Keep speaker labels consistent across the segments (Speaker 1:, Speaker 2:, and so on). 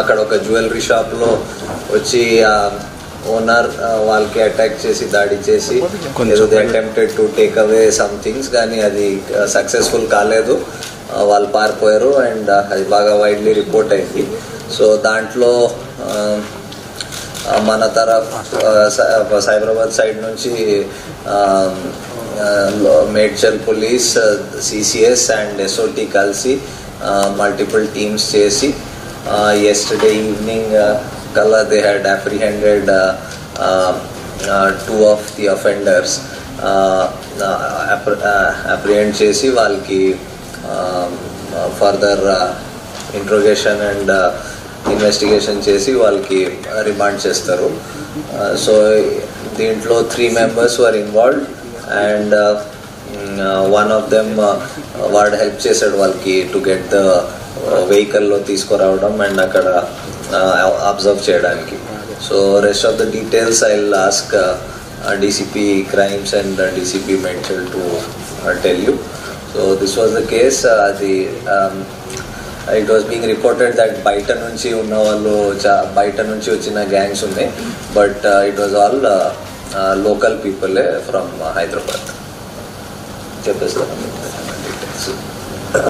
Speaker 1: అక్కడ ఒక జ్యువెలరీ షాప్లో వచ్చి ఓనర్ వాళ్ళకి అటాక్ చేసి దాడి చేసి ఏదో they attempted to take away some things, కానీ అది సక్సెస్ఫుల్ కాలేదు. వాళ్ళు పారిపోయారు అండ్ అది బాగా వైడ్లీ రిపోర్ట్ అయింది. సో దాంట్లో మన సైబరాబాద్ సైడ్ నుంచి Medchal police, CCS and SOT కలిసి మల్టిపుల్ టీమ్స్ చేసి yesterday evening kala they had apprehended 2 of the offenders, apprehend chesi valki further interrogation and investigation chesi valki remand chestaru. So dintlo 3 members were involved and one of them వాడు help చేశాడు వాళ్ళకి to get the వెహికల్లో తీసుకురావడం and అక్కడ observe చేయడానికి. So rest of the details I will ask DCP crimes and DCP Medchal to tell you. So this was the case. అది it was being reported that బయట నుంచి ఉన్న వాళ్ళు బయట నుంచి వచ్చిన గ్యాంగ్స్ ఉన్నాయి, but it was all local పీపులే ఫ్రమ్ హైదరాబాద్. చెప్పేస్తాను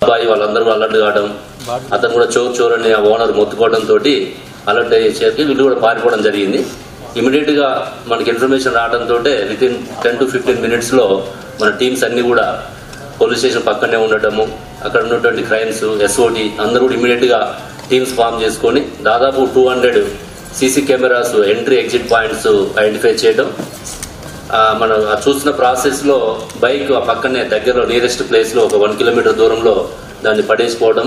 Speaker 2: అబ్బాయి వాళ్ళందరూ అలర్ట్ కావడం, అతను కూడా చోర్ అని ఆ ఓనర్ మొత్తుకోవడం తోటి అలర్ట్ అయ్యేసరికి వీళ్ళు కూడా పారిపోవడం జరిగింది. ఇమీడియట్గా మనకి ఇన్ఫర్మేషన్ రావడంతో వితిన్ 10 to 15 minutesలో మన టీమ్స్ అన్నీ కూడా పోలీస్ స్టేషన్ పక్కనే ఉండటము, అక్కడ ఉన్నటువంటి క్రైమ్స్, ఎస్ఓటి అందరూ కూడా ఇమీడియట్గా టీమ్స్ ఫామ్ చేసుకొని దాదాపు 200 CC cameras entry exit points identify చేయడం. మనం చూసిన ప్రాసెస్లో బైక్ ఆ పక్కనే దగ్గరలో నియరెస్ట్ ప్లేస్లో ఒక 1 kilometer దూరంలో దాన్ని పడేసిపోవడం,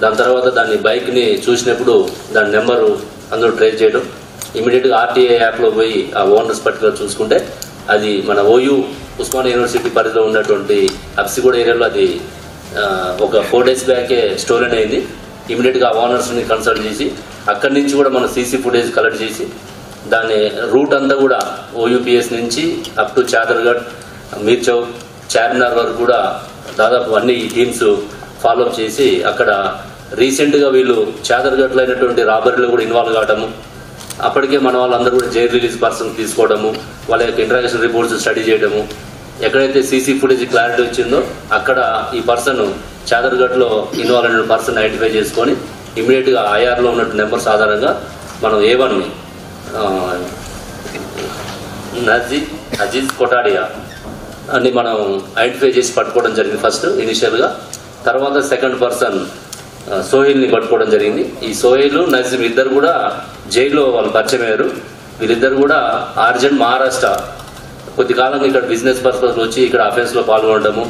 Speaker 2: దాని తర్వాత దాన్ని బైక్ని చూసినప్పుడు దాని నెంబరు అందరూ ట్రేస్ చేయడం, ఇమీడియట్గా ఆర్టీఐ యాప్లో పోయి ఆ ఓనర్స్ పర్టికులర్ చూసుకుంటే అది మన ఓయూ ఉస్మానియా యూనివర్సిటీ పరిధిలో ఉన్నటువంటి అప్సిగూడ ఏరియాలో అది ఒక 4 days బ్యాకే స్టోలెన్ అయింది. ఇమీడియట్గా ఆ ఓనర్స్ని కన్సల్ట్ చేసి అక్కడి నుంచి కూడా మనం సీసీ ఫుటేజ్ కలెక్ట్ చేసి దాని రూట్ అంతా కూడా ఓయూపీఎస్ నుంచి అప్ టు చాదర్ఘడ్, మీర్ చౌక్, చార్మినార్ వరకు కూడా దాదాపు అన్ని టీమ్స్ ఫాలోఅప్ చేసి అక్కడ రీసెంట్గా వీళ్ళు చాదర్ఘడ్లో అయినటువంటి రాబరీలో కూడా ఇన్వాల్వ్ కావడము, అప్పటికే మన వాళ్ళందరూ కూడా జైల్ రిలీజ్ పర్సన్ తీసుకోవడము, వాళ్ళ యొక్క ఇంట్రాగేషన్ రిపోర్ట్స్ స్టడీ చేయడము, ఎక్కడైతే సీసీ ఫుటేజ్ క్లారిటీ వచ్చిందో అక్కడ ఈ పర్సన్ చాదర్ఘడ్లో ఇన్వాల్వ్ అయిన పర్సన్ ఐడెంటిఫై చేసుకొని ఇమీడియట్గా ఐఆర్లో ఉన్నట్టు నెంబర్స్ ఆధారంగా మనం A1ని అజీజ్ కొటాడియా అని మనం ఐడెంటిఫై చేసి పట్టుకోవడం జరిగింది ఫస్ట్ ఇనిషియల్గా. తర్వాత సెకండ్ పర్సన్ సోహెల్ని పట్టుకోవడం జరిగింది. ఈ సోహెల్, నజీమ్ ఇద్దరు కూడా జైల్లో వాళ్ళు పరిచయం అయ్యారు. వీళ్ళిద్దరు కూడా ఆర్జెంట్ మహారాష్ట్ర కొద్ది కాలంగా ఇక్కడ బిజినెస్ పర్పస్ వచ్చి ఇక్కడ అఫెన్స్లో పాల్గొనడము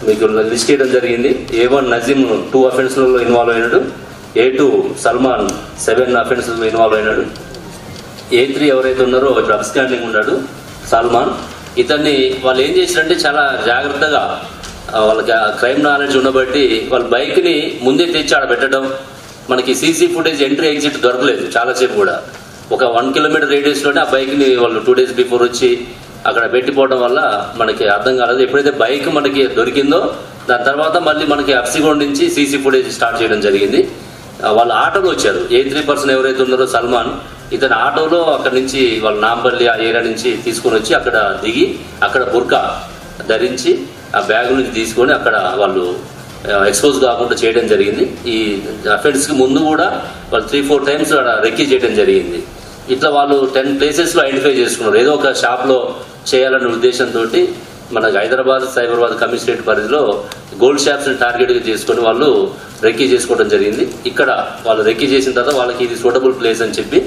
Speaker 2: మీకు లిస్ట్ చేయడం జరిగింది. A1 నజీమ్ 2 అఫెన్స్లలో ఇన్వాల్వ్ అయినాడు, A2 సల్మాన్ 7 అఫెన్స్లలో ఇన్వాల్వ్ అయినాడు, A3 ఎవరైతే ఉన్నారో డ్రగ్స్ హ్యాండ్లింగ్ ఉన్నాడు సల్మాన్. ఇతన్ని వాళ్ళు ఏం చేశారంటే చాలా జాగ్రత్తగా వాళ్ళకి క్రైమ్ నాలెడ్జ్ ఉండబట్టి వాళ్ళ బైక్ని ముందే తెచ్చి ఆడ పెట్టడం, మనకి సీసీ ఫుటేజ్ ఎంట్రీ ఎగ్జిట్ దొరకలేదు చాలాసేపు కూడా. ఒక 1 kilometer రేడియస్లోనే ఆ బైక్ని వాళ్ళు 2 days బిఫోర్ వచ్చి అక్కడ పెట్టిపోవడం వల్ల మనకి అర్థం కాలేదు. ఎప్పుడైతే బైక్ మనకి దొరికిందో దాని తర్వాత మళ్ళీ మనకి అప్సిగూడ నుంచి సీసీ ఫుటేజ్ స్టార్ట్ చేయడం జరిగింది. వాళ్ళు ఆటోలో వచ్చారు. A3 పర్సన్ ఎవరైతే ఉన్నారో సల్మాన్, ఇతను ఆటోలో అక్కడ నుంచి వాళ్ళ నాంపల్లి ఆ ఏరియా నుంచి తీసుకొని వచ్చి అక్కడ దిగి అక్కడ బుర్కా ధరించి ఆ బ్యాగ్ నుంచి తీసుకొని అక్కడ వాళ్ళు ఎక్స్పోజ్ కాకుండా చేయడం జరిగింది. ఈ అఫెన్స్కి ముందు కూడా వాళ్ళు 3-4 times అక్కడ రెక్కీ చేయడం జరిగింది. ఇట్లా వాళ్ళు 10 places ఐడెంటిఫై చేసుకున్నారు. ఏదో ఒక షాప్లో చేయాలనే ఉద్దేశంతో మనకు హైదరాబాద్ సైబరాబాద్ కమిషనరేట్ పరిధిలో గోల్డ్ షాప్స్ని టార్గెట్గా చేసుకొని వాళ్ళు రెక్కీ చేసుకోవడం జరిగింది. ఇక్కడ వాళ్ళు రెక్కీ చేసిన తర్వాత వాళ్ళకి ఇది సూటబుల్ ప్లేస్ అని చెప్పి